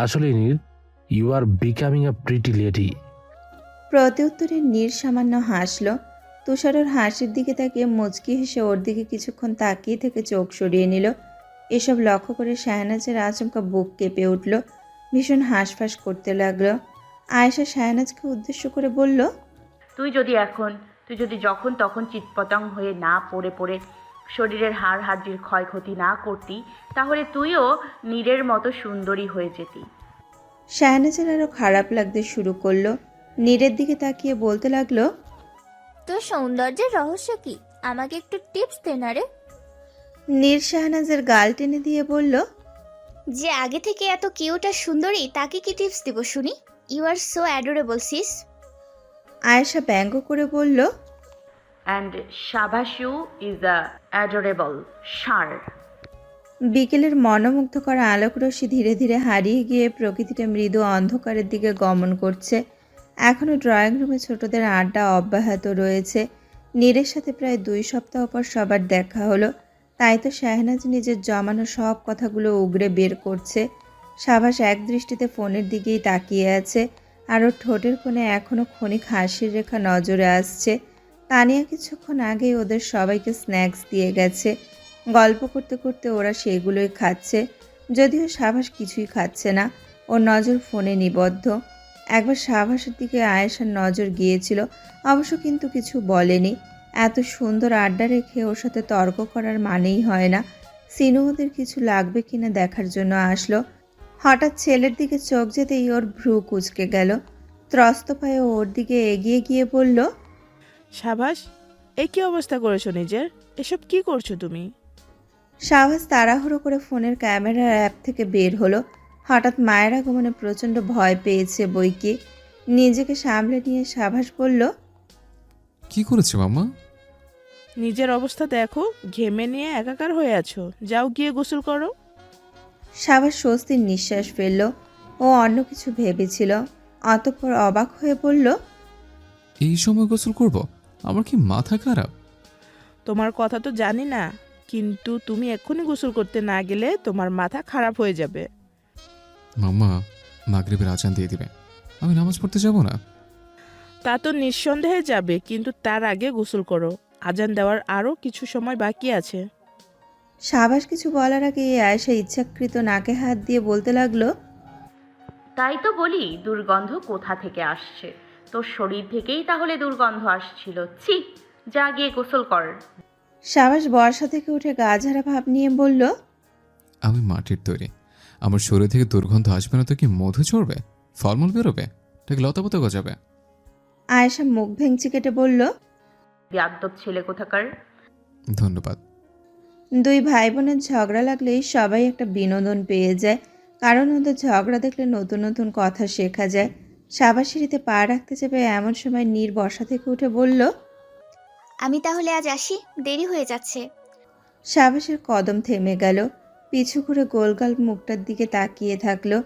আসলে Neer, you are becoming a pretty lady. প্রত্যুত্তরে নীর সামান্য হাসল। তুষার ওর হাসির দিকে তাকিয়ে মুচকি হেসে ওর দিকে কিছুক্ষণ তাকিয়ে থেকে চোখ সরিয়ে নিল। এসব লক্ষ্য করে শাহনাজের আচমকা বুক কেঁপে উঠল, ভীষণ হাঁসফাঁস করতে লাগলো। আয়েশা শাহনাজকে উদ্দেশ্য করে বলল, তুই যদি যখন তখন চিৎপটাং হয়ে না পড়ে পড়ে শরীরের হাড় হাড্ডির ক্ষয়ক্ষতি না করতি, তাহলে তুইও নীরের মতো সুন্দরী হয়ে যেতি। শাহনাজের আরও খারাপ লাগতে শুরু করলো। নীরের দিকে তাকিয়ে বলতে লাগলো, তোর সৌন্দর্যের রহস্য কি? আমাকে একটু টিপস দে না রে। নীর শাহনাজের গাল টেনে দিয়ে বলল, যে আগে থেকে এত কিউট আর সুন্দরী, তাকে কি টিপস দিব শুনি? You are so adorable sis. Ayesha ব্যঙ্গ করে বলল, অ্যান্ড শাবাশু ইজ আ অ্যাডোরেবল ষাঁড়। বিকেলের মনোমুগ্ধ করা আলোকরশ্মি ধীরে ধীরে হারিয়ে গিয়ে প্রকৃতিটা মৃদু অন্ধকারের দিকে গমন করছে। এখনও ড্রয়িং রুমে ছোটদের আড্ডা অব্যাহত রয়েছে। নীরের সাথে প্রায় 2 সপ্তাহ পর সবার দেখা হলো। তাই তো শাহনাজ নিজের জমানো সব কথাগুলো উগরে বের করছে। সাবাস এক দৃষ্টিতে ফোনের দিকেই তাকিয়ে আছে, আর ওর ঠোঁটের কোণে এখনও ক্ষণিক হাসির রেখা নজরে আসছে। তানিয়া কিছুক্ষণ আগেই ওদের সবাইকে স্ন্যাক্স দিয়ে গেছে। গল্প করতে করতে ওরা সেগুলোই খাচ্ছে, যদিও সাবাস কিছুই খাচ্ছে না। ওর নজর ফোনে নিবদ্ধ। একবার সাবাসের দিকে আয়েশার নজর গিয়েছিল, অবশ্য কিন্তু কিছু বলেনি। এত সুন্দর আড্ডা রেখে ওর সাথে তর্ক করার মানেই হয় না। সিনু ওদের কিছু লাগবে কিনা দেখার জন্য আসলো। হঠাৎ ছেলের দিকে চোখ যেতেই ওর ভ্রু কুঁচকে গেল। ত্রস্ত পায়ে ওর দিকে এগিয়ে গিয়ে বলল, সাবাস, এই কি অবস্থা করেছো নিজের? এসব কি করছো তুমি? সাবাস তাড়াহুড়ো করে ফোনের ক্যামেরার অ্যাপ থেকে বের হলো। হঠাৎ মায়ের আগমনে প্রচণ্ড ভয় পেয়েছে বইকি। নিজেকে সামলে নিয়ে সাবাস বলল, কি করেছে মাম্মা? নিজের অবস্থা দেখো, ঘেমে নিয়ে একাকার হয়ে আছো। যাও গিয়ে গোসল করো। সাবাস স্বস্তির নিঃশ্বাস ফেলল। ও অন্য কিছু ভেবেছিল, অতঃপর অবাক হয়ে বলল, এই সময় গোসল করব? আমার কি মাথা খারাপ? তোমার কথা তো জানি না, কিন্তু তুমি এক্ষুনি গোসল করতে না গেলে তোমার মাথা খারাপ হয়ে যাবে। মাম্মা, মাগরিবের আজান দিয়ে দিবে, আমি নামাজ পড়তে যাব না। তা তো নিঃসন্দেহে যাবে, কিন্তু তার আগে গোসল করো। আজান দেওয়ার আরও কিছু সময় বাকি আছে। সাবাস কিছু বলার আগে আয়েশা ইচ্ছাকৃত নাকে হাত দিয়ে বলতে লাগলো, তাই তো বলি, দুর্গন্ধ কোথা থেকে আসছে? তোর শরীর থেকেই তাহলে দুর্গন্ধ আসছিল। ছি, যা গিয়ে গোসল কর। সাবাস বর্ষা থেকে উঠে গা ঝাড়া ভাব নিয়ে বলল, আমি মাটির তৈরি, আমার শরীর থেকে দুর্গন্ধ আসবে না তো কি মধু চড়বে, ফলমূল বেরোবে, ঠিক লতাপতা গজাবে? আয়েশা মুখ ভেঙচি কেটে বলল, বেয়াদ্দপ ছেলে কোথাকার। ধন্যবাদ। 2 ভাই বোনের ঝগড়া লাগলেই সবাই একটা বিনোদন পেয়ে যায়, কারণ ওদের ঝগড়া দেখলে নতুন নতুন কথা শেখা যায়। সাবাস সিঁড়িতে পা রাখতে যাবে এমন সময় নীর বর্ষা থেকে উঠে বলল, আমি তাহলে আজ আসি, দেরি হয়ে যাচ্ছে। সাবাসের কদম থেমে গেল, পিছু ঘুরে গোলগাল মুখটার দিকে তাকিয়ে থাকলো।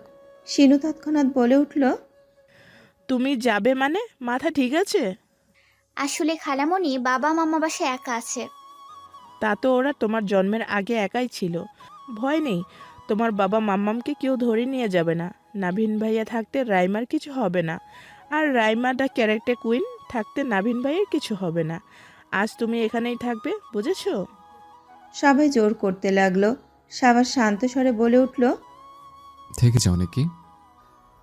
শিনু তৎক্ষণাৎ বলে উঠল, তুমি যাবে মানে? মাথা ঠিক আছে? আসলে খালামণি বাবা মামা বাসায় একা আছে। তা তো ওরা তোমার জন্মের আগে একাই ছিল। ভয় নেই, তোমার বাবা মাম্মামকে কেউ ধরে নিয়ে যাবে না। নাভিন ভাইয়া থাকতে রাইমার কিছু হবে না, আর রাইমা দ্য ক্যারেক্টার কুইন থাকতে নাভিন ভাইয়ের কিছু হবে না। আজ তুমি এখানেই থাকবে, বুঝেছো? সবাই জোর করতে লাগলো। সাবাস শান্ত স্বরে বলে উঠল, থেকে যাও নাকি?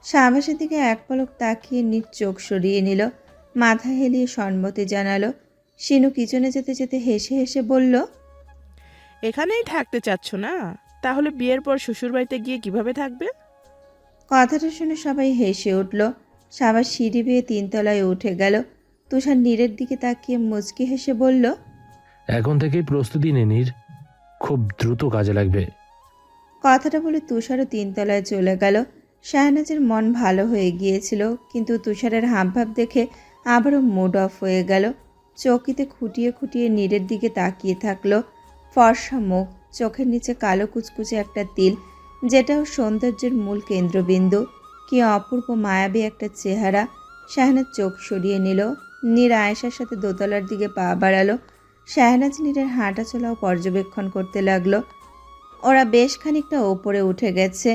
সাবাসের দিকে এক পলক তাকিয়ে নীর চোখ সরিয়ে নিল, মাথা হেলিয়ে সম্মতি জানালো। শিনু কিচেনে যেতে যেতে হেসে হেসে বলল, এখানেই থাকতে চাচ্ছ না? তাহলে বিয়ের পর শ্বশুরবাড়িতে গিয়ে কিভাবে থাকবে? কথাটা শুনে সবাই হেসে উঠল। সাবাস সিঁড়ি বেয়ে 3 তলায় উঠে গেল। তুষার নীরের দিকে তাকিয়ে মুচকি হেসে বলল, এখন থেকেই প্রস্তুতি নে নীর, খুব দ্রুত কাজে লাগবে। কথাটা বলে তুষারও 3 তলায় চলে গেল। শাহনাজের মন ভালো হয়ে গিয়েছিল, কিন্তু তুষারের হাবভাব দেখে আবারও মুড অফ হয়ে গেল। চৌকিতে খুঁটিয়ে খুঁটিয়ে নীরের দিকে তাকিয়ে থাকলো। ফর্সা মুখ, চোখের নিচে কালো কুচকুচে একটা তিল, যেটাও সৌন্দর্যের মূল কেন্দ্রবিন্দু। কি অপূর্ব মায়াবী একটা চেহারা। শাহনাজ চোখ সরিয়ে নিল। নীর আয়েশার সাথে দোতলার দিকে পা বাড়ালো। শাহনাজ নীরের হাঁটা চলাও পর্যবেক্ষণ করতে লাগলো। ওরা বেশ খানিকটা ওপরে উঠে গেছে।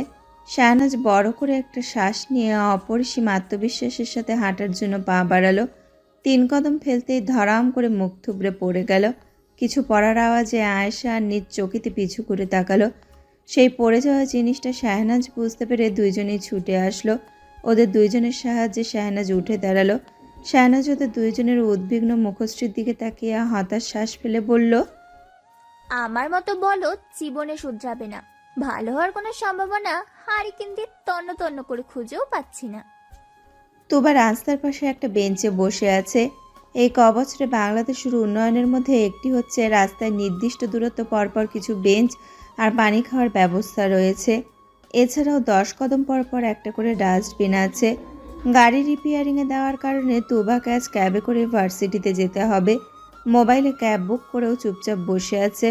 শাহনাজ বড় করে একটা শ্বাস নিয়ে অপরিসীম আত্মবিশ্বাসের সাথে হাঁটার জন্য পা বাড়ালো। 3 কদম ফেলতেই ধরাম করে মুখ থুবড়ে পড়ে গেল। কিছু পড়ার আওয়াজে আয়েশা আর নিজ চকিতে পিছু করে তাকালো। সেই পড়ে যাওয়া জিনিসটা শাহনাজ বুঝতে পেরে দুইজনেই ছুটে আসলো। ওদের দুইজনের সাহায্যে শাহনাজ উঠে দাঁড়ালো। শাহনাজ ওদের দুইজনের উদ্বিগ্ন মুখশ্রীর দিকে তাকিয়ে হতাশ শ্বাস ফেলে বলল, আমার মতো বলো জীবনে শুধরাবে না। ভালো হওয়ার কোনো সম্ভাবনা হারিকেন দিয়ে তন্ন তন্ন করে খুঁজেও পাচ্ছি না। তুবা রাস্তার পাশে একটা বেঞ্চে বসে আছে। এই বছরে বাংলাদেশের উন্নয়নের মধ্যে একটি হচ্ছে রাস্তায় নির্দিষ্ট দূরত্ব পরপর কিছু বেঞ্চ আর পানি খাওয়ার ব্যবস্থা রয়েছে। এছাড়াও 10 কদম পরপর একটা করে ডাস্টবিন আছে। গাড়ি রিপেয়ারিংয়ে দেওয়ার কারণে তুবাকে আজ ক্যাবে করে ভার্সিটিতে যেতে হবে। মোবাইলে ক্যাব বুক করেও চুপচাপ বসে আছে।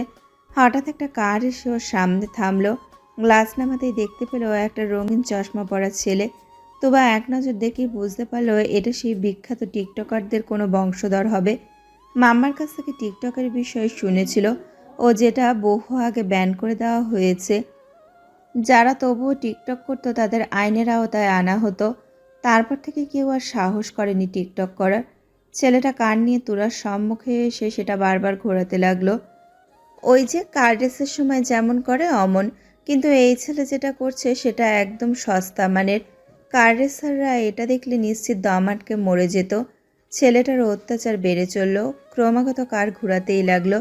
হঠাৎ একটা কার এসে ওর সামনে থামলো। গ্লাস নামাতেই দেখতে পেল একটা রঙিন চশমা পরা ছেলে। তুবা এক নজর দেখেই বুঝতে পারলো এটা সেই বিখ্যাত টিকটকারদের কোনো বংশধর হবে। মাম্মার কাছ থেকে টিকটকের বিষয়ে শুনেছিল, ও যেটা বহু আগে ব্যান করে দেওয়া হয়েছে। যারা তবুও টিকটক করতো তাদের আইনের আওতায় আনা হতো। তারপর থেকে কেউ আর সাহস করেনি টিকটক করার। ছেলেটা কার নিয়ে তুরার সম্মুখে এসে সেটা বারবার ঘোরাতে লাগলো। ওই যে কার রেসের সময় যেমন করে অমন, কিন্তু এই ছেলে যেটা করছে সেটা একদম সস্তা মানের। কার রেসাররা এটা দেখলে নিশ্চিত দম আটকে মরে যেত। ছেলেটার অত্যাচার বেড়ে চলল, ক্রমাগত কার ঘোরাতেই লাগলো।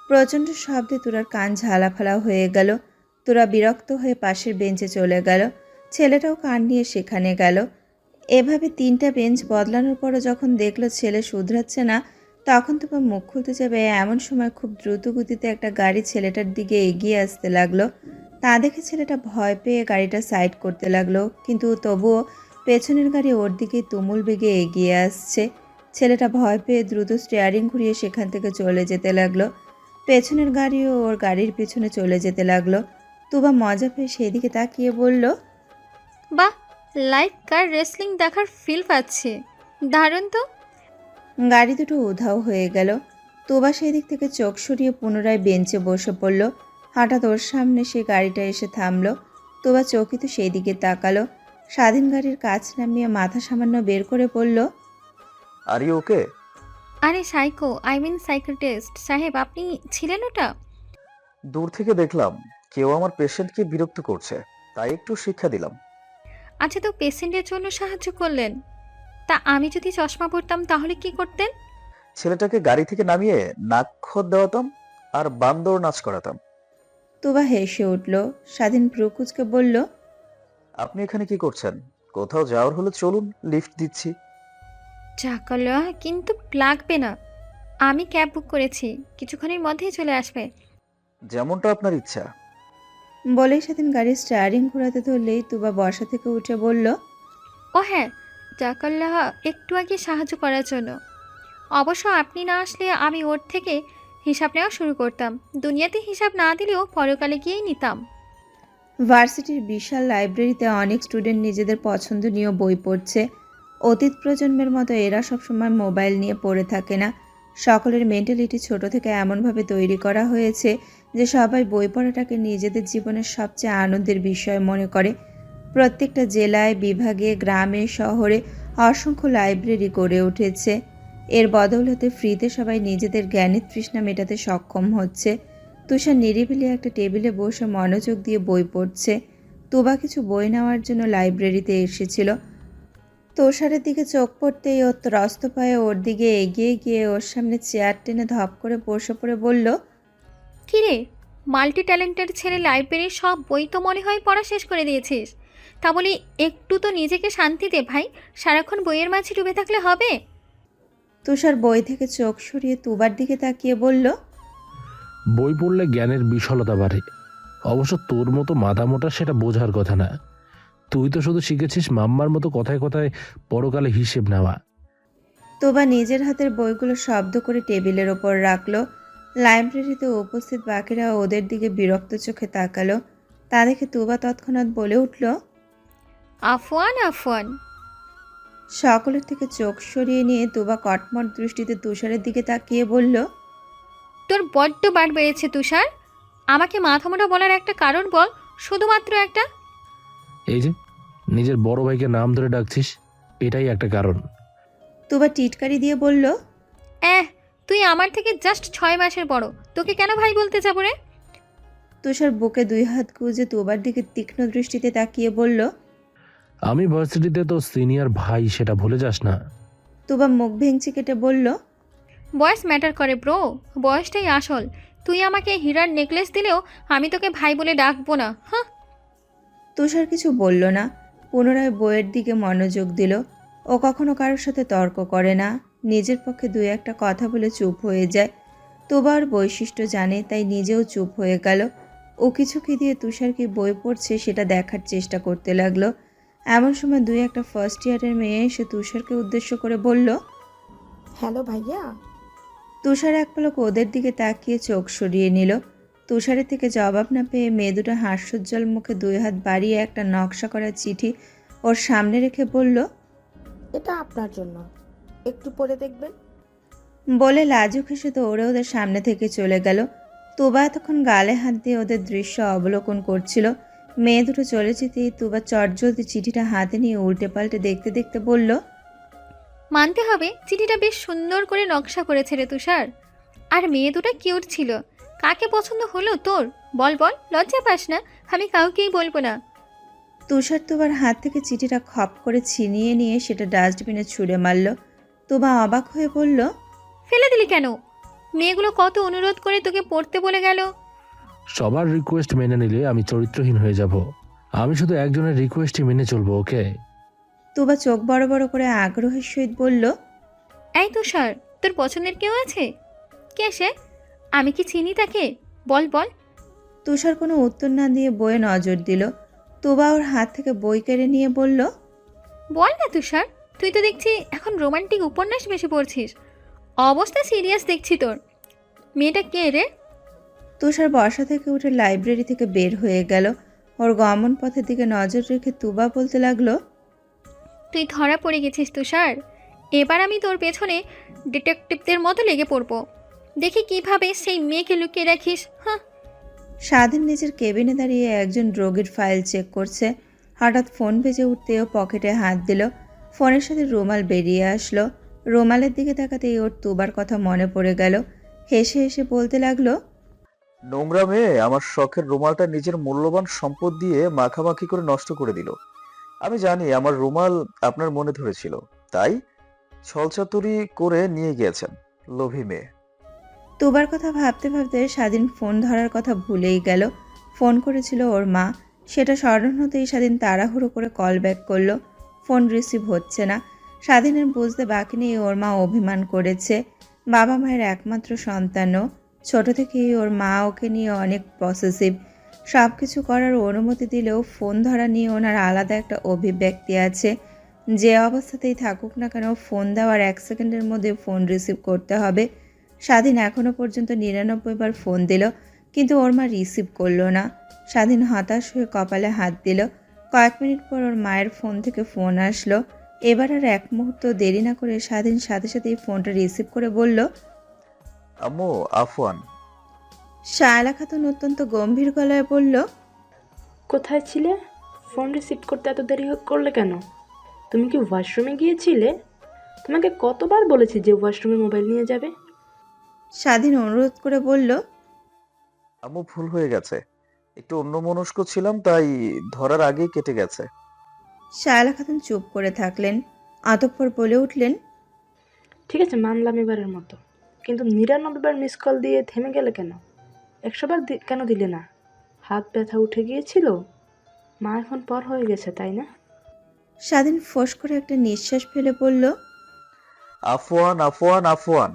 প্রচণ্ড শব্দে তুরার কান ঝালাফালা হয়ে গেল। তুরা বিরক্ত হয়ে পাশের বেঞ্চে চলে গেল। ছেলেটাও কান নিয়ে সেখানে গেল। এভাবে 3টা বেঞ্চ বদলানোর পরও যখন দেখলো ছেলে শুধরাচ্ছে না, তখন তোমার মুখ খুলতে যাবে এমন সময় খুব দ্রুত গতিতে একটা গাড়ি ছেলেটার দিকে এগিয়ে আসতে লাগলো। তা দেখে ছেলেটা ভয় পেয়ে গাড়িটা সাইড করতে লাগলো, কিন্তু তবুও পেছনের গাড়ি ওর দিকে তুমুল বেগে এগিয়ে আসছে। ছেলেটা ভয় পেয়ে দ্রুত স্টিয়ারিং ঘুরিয়ে সেখান থেকে চলে যেতে লাগলো। পেছনের গাড়িও ওর গাড়ির পেছনে চলে যেতে লাগলো। তুবা মজা পেয়ে সেদিকে তাকিয়ে বলল, বাহ, লাইভ কার রেসলিং দেখার ফিল পাচ্ছে, দারুণ তো। গাড়ি দুটো উধাও হয়ে গেল। তুবা সেই দিক থেকে চোখ সরিয়ে পুনরায় বেঞ্চে বসে পড়ল। হঠাৎ ওর সামনে সেই গাড়িটা এসে থামলো। তুবা চকিত সেই দিকে তাকালো। স্বাধীন গাড়ির কাছ নামিয়ে মাথা সামান্য বের করে বলল, আর ইউ ওকে? আরে সাইকো, আই মিন সাইকিয়াট্রিস্ট সাহেব, আপনি ছিলেন ওটা? দূর থেকে দেখলাম কেউ আমার পেশেন্টকে বিরক্ত করছে, তাই একটু শিক্ষা দিলাম। আচ্ছা, তো পেশেন্টের জন্য সাহায্য করলেন, তা আমি যদি চশমা পরতাম তাহলে কি করতেন? ছেলেটাকে গাড়ি থেকে নামিয়ে নাক খত দেওয়াতাম আর বান্দর নাচ করাতাম। তুবা হেসে উঠল। স্বাধীন প্রকুচকে বলল, আপনি এখানে কি করছেন? কোথাও যাওয়ার হলে চলুন, লিফট দিচ্ছি। চাকালা, কিন্তু লাগবে না, আমি ক্যাব বুক করেছি, কিছুক্ষণের মধ্যেই চলে আসবে। যেমনটা আপনার ইচ্ছা। বলেই স্বাধীন গাড়ির স্টিয়ারিং ঘোরাতে ধরলেই তুবা বসা থেকে উঠে বলল, ও হ্যাঁ, চাকাল্লা একটু আগে সাহায্য করার জন্য। অবশ্য আপনি না আসলে আমি ওর থেকে হিসাব নেওয়া শুরু করতাম। দুনিয়াতে হিসাব না দিলেও পরকালে গিয়েই নিতাম। ভার্সিটির বিশাল লাইব্রেরিতে অনেক স্টুডেন্ট নিজেদের পছন্দনীয় বই পড়ছে। অতীত প্রজন্মের মতো এরা সবসময় মোবাইল নিয়ে পড়ে থাকে না। সকলের মেন্টালিটি ছোট থেকে এমনভাবে তৈরি করা হয়েছে যে সবাই বই পড়াটাকে নিজেদের জীবনের সবচেয়ে আনন্দের বিষয় মনে করে। প্রত্যেকটা জেলায়, বিভাগে, গ্রামে, শহরে অসংখ্য লাইব্রেরি গড়ে উঠেছে। এর বদৌলতে ফ্রিতে সবাই নিজেদের জ্ঞানের তৃষ্ণা মেটাতে সক্ষম হচ্ছে। তুষার নিরিবিলি একটা টেবিলে বসে মনোযোগ দিয়ে বই পড়ছে। তুবা কিছু বই নেওয়ার জন্য লাইব্রেরিতে এসেছিল। তুষারের দিকে চোখ পড়তেই ও ত্রস্ত পায়ে ওর দিকে এগিয়ে গিয়ে ওর সামনে চেয়ার টেনে ধপ করে বসে পড়ে বলল, কিরে, মাল্টি ট্যালেন্টেড ছেলে, লাইব্রেরির সব বই তো মনে হয় পড়া শেষ করে দিয়েছিস। তা বলি একটু তো নিজেকে শান্তি দে ভাই, সারাক্ষণ বইয়ের মাঝে ডুবে থাকলে হবে? তুষার বই থেকে চোখ সরিয়ে তুবার দিকে তাকিয়ে বলল, বই পড়লে জ্ঞানের বিশালতা বাড়ে। অবশ্য তোর মতো মাথা মোটা সেটা বোঝার কথা না। তুই তো শুধু শিখেছিস মাম্মার মতো কথায় কথায় পরকালে হিসেব নেওয়া। তুবা নিজের হাতের বইগুলো শব্দ করে টেবিলের ওপর রাখলো। লাইব্রেরিতে উপস্থিত বাকিরা ওদের দিকে বিরক্ত চোখে তাকালো। তা দেখে তুবা তৎক্ষণাৎ বলে উঠল, আফওয়ান আফওয়ান। সকলের থেকে চোখ সরিয়ে নিয়ে তুবা কটমট দৃষ্টিতে তুষারের দিকে তাকিয়ে বলল, তোর বড্ড বার বেড়েছে তুষার। আমাকে মাথা মোটা বলার একটা কারণ বল, শুধুমাত্র একটা। এই যে নিজের বড় ভাইকে নাম ধরে ডাকছিস, এটাই একটা কারণ। তুবা টিটকারি দিয়ে বলল, তুই আমার থেকে জাস্ট 6 মাসের বড়, তোকে কেন ভাই বলতে যাবো রে? তুষার বুকে 2 হাত গুজে তুবার দিকে তীক্ষ্ণ দৃষ্টিতে তাকিয়ে বলল। আমি ভার্সিটিতে তো সিনিয়র ভাই, সেটা ভুলে যাস না। তুবা মুখ ভেঙচি কেটে বলল, বয়স ম্যাটার করে ব্রো, বয়সটাই আসল। তুই আমাকে হীরার নেকলেস দিলেও আমি তোকে ভাই বলে ডাকবো না। হ্যাঁ। তুষার কিছু বলল না, পুনরায় বইয়ের দিকে মনোযোগ দিল। ও কখনো কারোর সাথে তর্ক করে না, নিজের পক্ষে 2-1টা কথা বলে চুপ হয়ে যায়। তুবার বৈশিষ্ট্য জানে, তাই নিজেও চুপ হয়ে গেল। ও কিছু কি দিয়ে তুষার কি বই পড়ছে সেটা দেখার চেষ্টা করতে লাগলো। এমন সময় 2-1টা ফার্স্ট ইয়ারের মেয়ে এসে তুষারকে উদ্দেশ্য করে বলল, হ্যালো ভাইয়া। তুষার এক পলক ওদের দিকে তাকিয়ে চোখ সরিয়ে নিল। তুষারের থেকে জবাব না পেয়ে মেয়ে দুটো হাস্যোজ্জ্বল মুখে 2 হাত বাড়িয়ে একটা নকশা করা চিঠি ওর সামনে রেখে বলল, এটা আপনার জন্য, একটু পরে দেখবেন। বলে লাজুক হেসে দৌড়ে ওদের সামনে থেকে চলে গেল। তুবা তখন গালে হাত দিয়ে ওদের দৃশ্য অবলোকন করছিল। মেয়ে দুটো চলে যেতেই তুবা চটজলদি চিঠিটা হাতে নিয়ে উল্টে পাল্টে দেখতে দেখতে বলল, মানতে হবে চিঠিটা বেশ সুন্দর করে নকশা করেছে রে তুষার। আর মেয়ে দুটো কিউট ছিল। কাকে পছন্দ হলো তোর? বল বল, লজ্জা পাস না? আমি কাউকেই বলবো না। তুষার তুবার হাত থেকে চিঠিটা খপ করে ছিনিয়ে নিয়ে সেটা ডাস্টবিনে ছুঁড়ে মারল। তুবা অবাক হয়ে বলল, ফেলে দিলি কেন? মেয়েগুলো কত অনুরোধ করে তোকে পড়তে বলে গেল। সবার রিকোয়েস্ট মেনে নিলে আমি চরিত্রহীন হয়ে যাব। আমি শুধু একজনের রিকোয়েস্টই মেনে চলবো, ওকে? তুবা চোখ বড় বড় করে আগ্রহের সহিত বলল, এই তুষার, তোর পছন্দের কেউ আছে? কে সে? আমি কি চিনি তাকে? বল বল। তুষার কোনো উত্তর না দিয়ে বইয়ে নজর দিল। তুবা ওর হাত থেকে বই কেড়ে নিয়ে বলল, বল না তুষার, তুই তো দেখছি এখন রোমান্টিক উপন্যাস বেশি পড়ছিস। অবস্থা সিরিয়াস দেখছি তোর। মেয়েটা কে রে? তুষার বসা থেকে উঠে লাইব্রেরি থেকে বের হয়ে গেল। ওর গমন পথের দিকে নজর রেখে তুবা বলতে লাগলো, তুই ধরা পড়ে গেছিস তুষার। এবার আমি তোর পেছনে ডিটেকটিভদের মতো লেগে পড়বো। দেখি কিভাবে সেই মেয়েকে লুকিয়ে রাখিস। হ্যাঁ। স্বাধীন নিজের কেবিনে দাঁড়িয়ে একজন রোগীর ফাইল চেক করছে। হঠাৎ ফোন বেজে উঠতেও পকেটে হাত দিল। ফোনের সাথে রুমাল বেরিয়ে আসলো। রুমালের দিকে তাকাতেই ওর তুবার কথা মনে পড়ে গেল। হেসে হেসে বলতে লাগলো, নোংরা মেয়ে আমার শখের রুমালটা নিজের মূল্যবান সম্পদ দিয়ে মাখামাখি করে নষ্ট করে দিল। আমি জানি আমার রুমাল আপনার মনে ধরেছিল, তাই ছলচাতুরি করে নিয়ে গিয়েছেন, লোভী মেয়ে। তুবার কথা ভাবতে ভাবতে স্বাধীন ফোন ধরার কথা ভুলেই গেল। ফোন করেছিল ওর মা। সেটা স্মরণ হতেই স্বাধীন তাড়াহুড়ো করে কল ব্যাক করলো। ফোন রিসিভ হচ্ছে না। স্বাধীনের বুঝতে বাকি নেই ওর মা অভিমান করেছে। বাবা মায়ের একমাত্র সন্তানও। ছোট থেকেই ওর মা ওকে নিয়ে অনেক পসেসিভ। সব কিছু করার অনুমতি দিলেও ফোন ধরা নিয়ে ওনার আলাদা একটা অভিব্যক্তি আছে। যে অবস্থাতেই থাকুক না কেন, ফোন দেওয়ার 1 সেকেন্ডের মধ্যে ফোন রিসিভ করতে হবে। স্বাধীন এখনো পর্যন্ত 99 বার ফোন দিল, কিন্তু ওর মা রিসিভ করলো না। স্বাধীন হতাশ হয়ে কপালে হাত দিল। কয়েক মিনিট পর ওর মায়ের ফোন থেকে ফোন আসলো। এবার আর এক মুহূর্ত দেরি না করে স্বাধীন সাথে সাথেই ফোনটা রিসিভ করে বলল, আম্মু, আফওয়ান। শায়লা খাতুন অত্যন্ত গম্ভীর গলায় বলল, কোথায় ছিলে? ফোন রিসিভ করতে এত দেরি করলে কেন? তুমি কি ওয়াশরুমে গিয়েছিলে? তোমাকে কতবার বলেছি যে ওয়াশরুমে মোবাইল নিয়ে যাবে? স্বাধীন অনুরোধ করে বলল, আম্মু, ভুল হয়ে গেছে, একটু অন্যমনস্ক ছিলাম, তাই ধরার আগেই কেটে গেছে। শায়লা খাতুন চুপ করে থাকলেন। অতঃপর বলে উঠলেন, ঠিক আছে, মানলাম এবারের মতো, কিন্তু 99 বার মিস কল দিয়ে থেমে গেলে কেন? 100 বার কেন দিলে না? হাত ব্যথা উঠে গিয়েছিল? মা এখন পর হয়ে গেছে, তাই না? স্বাধীন ফোঁস করে একটা নিঃশ্বাস ফেলে বলল, আফওয়ান, আফওয়ান, আফওয়ান।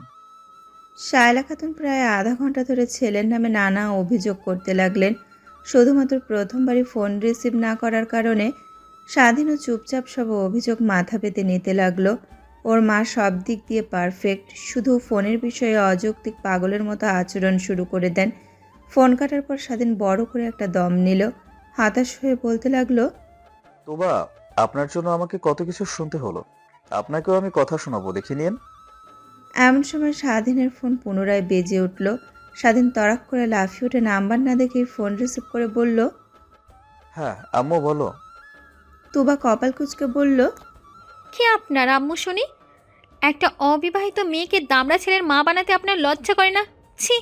শায়লা খাতুন প্রায় আধা ঘন্টা ধরে ছেলের নামে নানা অভিযোগ করতে লাগলেন। শুধুমাত্র প্রথমবারই ফোন রিসিভ না করার কারণে স্বাধীনও চুপচাপ সব অভিযোগ মাথা পেতে নিতে লাগলো। ওর মা সব দিক দিয়ে পারফেক্ট, শুধু ফোনের বিষয়ে অযৌক্তিক পাগলের মতো আচরণ শুরু করে দেন। ফোন কাটার পর স্বাধীন বড় করে একটা দম নিল। হতাশ হয়ে বলতে লাগলো, তোবা, আপনার জন্য আমাকে কত কিছু শুনতে হলো। আপনাকেও আমি কথা শোনাবো, দেখে নিন। এমন সময় স্বাধীনের ফোন পুনরায় বেজে উঠল। স্বাধীন তড়াক করে লাফিয়ে উঠে নাম্বার না দেখেই ফোন রিসিভ করে বলল, হ্যাঁ আম্মু, বলো। তুবা কপাল কুঁচকে বলল, কি আপনার আম্মু শুনি? একটা অবিবাহিত মেয়েকে দামড়া ছেলের মা বানাতে আপনার লজ্জা করে না? ছি!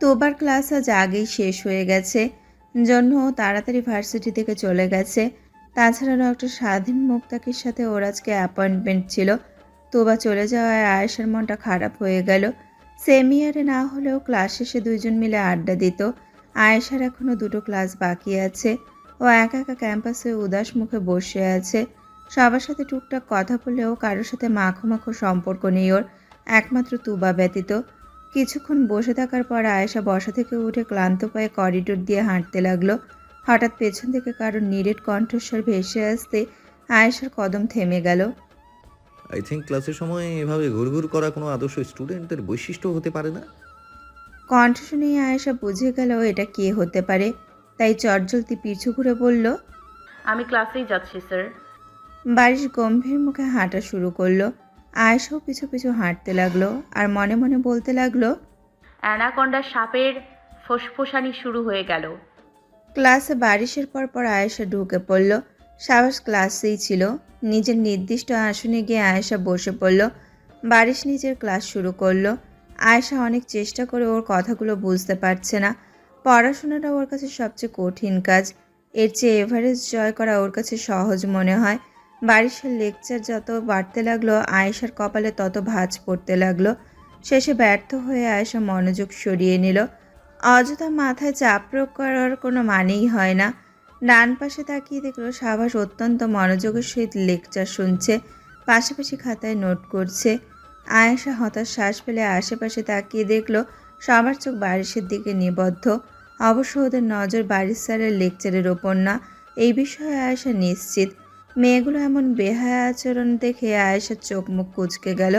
তোবার ক্লাস আজ আগেই শেষ হয়ে গেছে, জন্য ও তাড়াতাড়ি ভার্সিটি থেকে চলে গেছে। তাছাড়া ডক্টর স্বাধীন মুক্তাকির সাথে ওর আজকে অ্যাপয়েন্টমেন্ট ছিল। তোবা চলে যাওয়ায় আয়েশার মনটা খারাপ হয়ে গেল। সেমিয়ারে না হলেও ক্লাস শেষে দুইজন মিলে আড্ডা দিত। আয়েশার এখনও 2টো ক্লাস বাকি আছে। ও একা একা ক্যাম্পাসে উদাস মুখে বসে আছে। সবার সাথে টুকটাক কথা বললেও কারোর সাথে মাখো মাখো সম্পর্ক নেই ওর, একমাত্র তুবা ব্যতীত। কিছুক্ষণ বসে থাকার পর আয়েশা বসা থেকে উঠে ক্লান্ত পায়ে করিডোর দিয়ে হাঁটতে লাগলো। হঠাৎ পেছন থেকে কারোর নিরেট কণ্ঠস্বর ভেসে আসতে আয়েশার কদম থেমে গেল। আই থিঙ্ক ক্লাসের সময় এভাবে ঘুরঘুর করা কোনো আদর্শ স্টুডেন্টের বৈশিষ্ট্য হতে পারে না। কণ্ঠ শুনেই আয়েশা বুঝে গেল এটা কে হতে পারে, তাই চটজলতি পিছু ঘুরে বলল, আমি ক্লাসেই যাচ্ছি স্যার। বারিশ গম্ভীর মুখে হাঁটা শুরু করলো। আয়েশাও পিছু পিছু হাঁটতে লাগলো আর মনে মনে বলতে লাগলো, অ্যানাকন্ডা সাপের ফোসফোসানি শুরু হয়ে গেল। ক্লাসে বারিশের পর আয়েশা ঢুকে পড়ল। সাবাস ক্লাসেই ছিল। নিজের নির্দিষ্ট আসনে গিয়ে আয়েশা বসে পড়ল। বারিশ নিজের ক্লাস শুরু করলো। আয়েশা অনেক চেষ্টা করে ওর কথাগুলো বুঝতে পারছে না। পড়াশোনাটা ওর কাছে সবচেয়ে কঠিন কাজ। এর চেয়ে এভারেস্ট জয় করা ওর কাছে সহজ মনে হয়। বারিশের লেকচার যত বাড়তে লাগলো আয়েশার কপালে তত ভাঁজ পড়তে লাগলো। শেষে ব্যর্থ হয়ে আয়েশা মনোযোগ সরিয়ে নিল। অযথা মাথায় চাপ প্রয়োগ করার কোনো মানেই হয় না। ডান পাশে তাকিয়ে দেখলো সাবাস অত্যন্ত মনোযোগের সহিত লেকচার শুনছে, পাশাপাশি খাতায় নোট করছে। আয়েশা হতাশ শ্বাস ফেলে আশেপাশে তাকিয়ে দেখলো সবার চোখ বারিশের দিকে নিবদ্ধ। অবশ্য ওদের নজর বারিশ স্যারের লেকচারের ওপর না, এই বিষয়ে আয়েশা নিশ্চিত। মেয়েগুলো এমন বেহায়া আচরণ দেখে আয়েশার চোখ মুখ কুঁচকে গেল।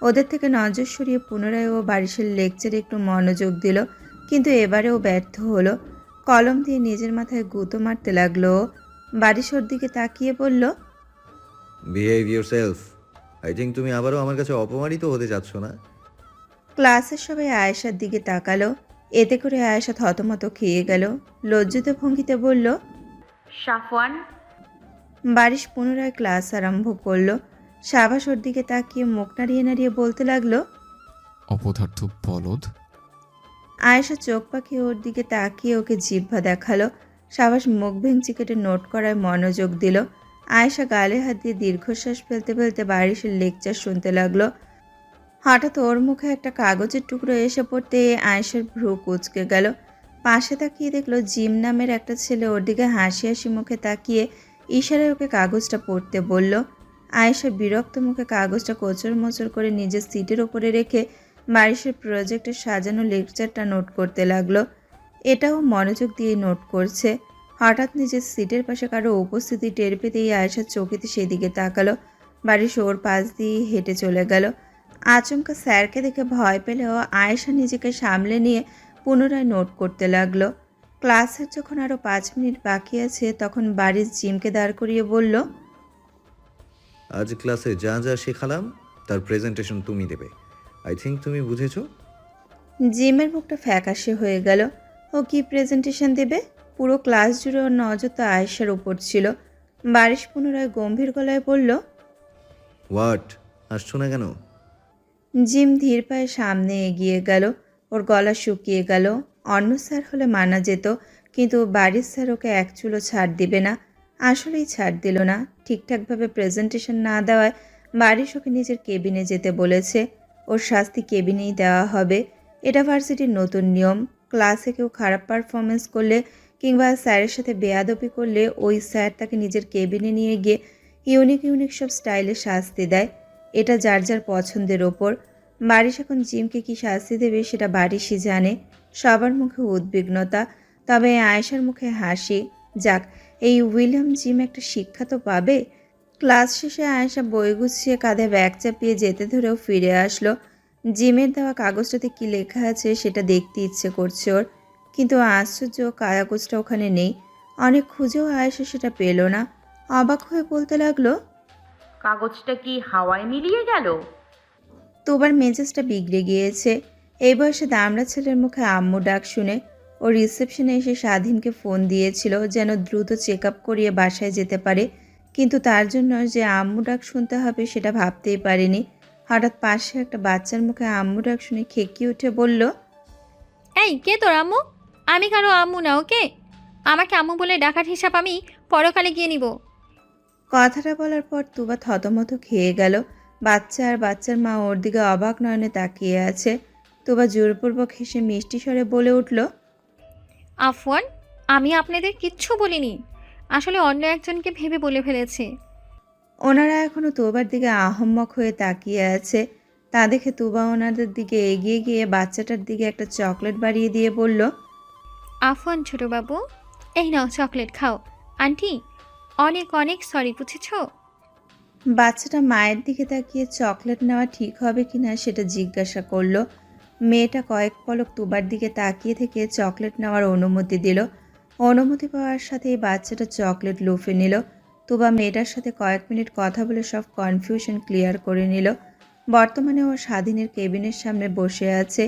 ওদের থেকে নজর সরিয়ে পুনরায় ও বারিশের লেকচারে একটু মনোযোগ দিল, কিন্তু এবারেও ব্যর্থ হলো। কলম দিয়ে নিজের মাথায় গুঁতো মারতে লাগলো। বারিশ ওর দিকে তাকিয়ে বলল, বিহেভ ইয়োরসেলফ। আই থিঙ্ক তুমি আবারও আমার কাছে অপমানিত হতে চাচ্ছ না? ক্লাসের সবাই আয়েশার দিকে তাকালো। এতে করে আয়েশা থতমত খেয়ে গেল। লজ্জিত ভঙ্গিতে বলল, সাফওয়ান। বারিশ পুনরায় ক্লাস আরম্ভ করলো। সাবাস ওর দিকে তাকিয়ে মুখ নাড়িয়ে নাড়িয়ে বলতে লাগলো, অপদার্থ বলদ। আয়েশা চোখ পাকিয়ে ওর দিকে তাকিয়ে ওকে জিহ্বা দেখালো। সাবাস মুখ ভেঙচি কেটে নোট করায় মনোযোগ দিল। আয়েশা গালে হাত দিয়ে দীর্ঘশ্বাস ফেলতে ফেলতে বারিশের লেকচার শুনতে লাগলো। হঠাৎ ওর মুখে একটা কাগজের টুকরো এসে পড়তে আয়েশার ভ্রু কুঁচকে গেল। পাশে তাকিয়ে দেখলো জিম নামের একটা ছেলে ওর দিকে হাসি হাসি মুখে তাকিয়ে ইশারায় ওকে কাগজটা পড়তে বলল। আয়েশা বিরক্ত মুখে কাগজটা কোচর মোচর করে নিজের সিটের ওপরে রেখে বারিশের প্রজেক্টের সাজানো লেকচারটা নোট করতে লাগলো। এটাও মনোযোগ দিয়ে নোট করছে। হঠাৎ নিজের সিটের পাশে কারো উপস্থিতি টের পেতেই আয়েশা চকিতে সেদিকে তাকালো। বারিশ ওর পাশ দিয়ে হেঁটে চলে গেল। আচমকা স্যারকে দেখে ভয় পেলেও আয়েশা নিজেকে সামলে নিয়ে পুনরায় নোট করতে লাগলো। ক্লাসের যখন আরও 5 মিনিট বাকি আছে তখন বারিশ জিমকে দাঁড় করিয়ে বলল, আজ ক্লাসে যা যা শেখালাম তার প্রেজেন্টেশন তুমি দেবে। আই থিঙ্ক তুমি বুঝেছো। জিমের মুখটা ফ্যাকাশে হয়ে গেল। ও কি প্রেজেন্টেশন দেবে? পুরো ক্লাস জুড়ে ওর নজর তো আয়েশার উপর ছিল। বারিশ পুনরায় গম্ভীর গলায় বলল, হোয়াট? আসছো না কেন? জিম ধীর পায়ে সামনে এগিয়ে গেল। ওর গলা শুকিয়ে গেল। অন্য স্যার হলে মানা যেত, কিন্তু বারিশ স্যার ওকে এক চুলো ছাড় দিবে না। আসলেই ছাড় দিল না। ঠিকঠাকভাবে প্রেজেন্টেশন না দেওয়ায় বারিশ ওকে নিজের কেবিনে যেতে বলেছে। ওর শাস্তি কেবিনেই দেওয়া হবে। এটা ভার্সিটির নতুন নিয়ম। ক্লাসে কেউ খারাপ পারফরমেন্স করলে কিংবা স্যারের সাথে বেয়াদবি করলে ওই স্যার তাকে নিজের কেবিনে নিয়ে গিয়ে ইউনিক সব স্টাইলে শাস্তি দেয়। এটা যার যার পছন্দের ওপর। বারিশ এখন জিমকে কি শাস্তি দেবে সেটা বারিশই জানে। সবার মুখে উদ্বিগ্নতা, তবে আয়েশার মুখে হাসি। যাক, এই উইলিয়াম জিম একটা শিক্ষা তো পাবে। ক্লাস শেষে আয়েশা বই গুছিয়ে কাঁধে ব্যাগ চাপিয়ে যেতে ধরেও ফিরে আসলো। জিমের দেওয়া কাগজটাতে কি লেখা আছে সেটা দেখতে ইচ্ছে করছে ওর, কিন্তু আশ্চর্য কাগজটা ওখানে নেই। অনেক খুঁজেও আয়েশা সেটা পেল না। অবাক হয়ে বলতে লাগলো, কাগজটা কি হাওয়ায় মিলিয়ে গেল? তোবার মেজাজটা বিগড়ে গিয়েছে। এই বয়সে দামড়া ছেলের মুখে আম্মু ডাক শুনে ও রিসেপশনে এসে স্বাধীনকে ফোন দিয়েছিল যেন দ্রুত চেক আপ করিয়ে বাসায় যেতে পারে। কিন্তু তার জন্য যে আম্মু ডাক শুনতে হবে সেটা ভাবতেই পারেনি। হঠাৎ পাশে একটা বাচ্চার মুখে আম্মু ডাক শুনে খেকিয়ে উঠে বলল, এই কে তোর আম্মু? আমি কারো আম্মু না, ওকে? আমাকে আম্মু বলে ডাকার হিসাব আমি পরকালে গিয়ে নিব। কথাটা বলার পর তুবা থতমত খেয়ে গেল। বাচ্চা আর বাচ্চার মা ওর দিকে অবাক নয়নে তাকিয়ে আছে। তুবা জোরপূর্বক হেসে মিষ্টি স্বরে বলে উঠল, আফওয়ান, আমি আপনাদের কিচ্ছু বলিনি, আসলে অন্য একজনকে ভেবে বলে ফেলেছি। ওনারা এখনো তুবার দিকে আহম্মক হয়ে তাকিয়ে আছে। তা দেখে তুবা ওনাদের দিকে এগিয়ে গিয়ে বাচ্চাটার দিকে একটা চকলেট বাড়িয়ে দিয়ে বলল, আফওয়ান ছোটবাবু, এই নাও চকলেট খাও। আন্টি, অনেক অনেক সরি, বুঝেছো? বাচ্চাটা মায়ের দিকে তাকিয়ে চকলেট নেওয়া ঠিক হবে কিনা সেটা জিজ্ঞাসা করলো। মেয়েটা কয়েক পলক তুবার দিকে তাকিয়ে থেকে চকলেট নেওয়ার অনুমতি দিল। অনুমতি পাওয়ার সাথেই বাচ্চাটা চকলেট লুফে নিল। তুবা মেয়েটার সাথে কয়েক মিনিট কথা বলে সব কনফিউশন ক্লিয়ার করে নিল। বর্তমানে ও স্বাধীনের কেবিনের সামনে বসে আছে।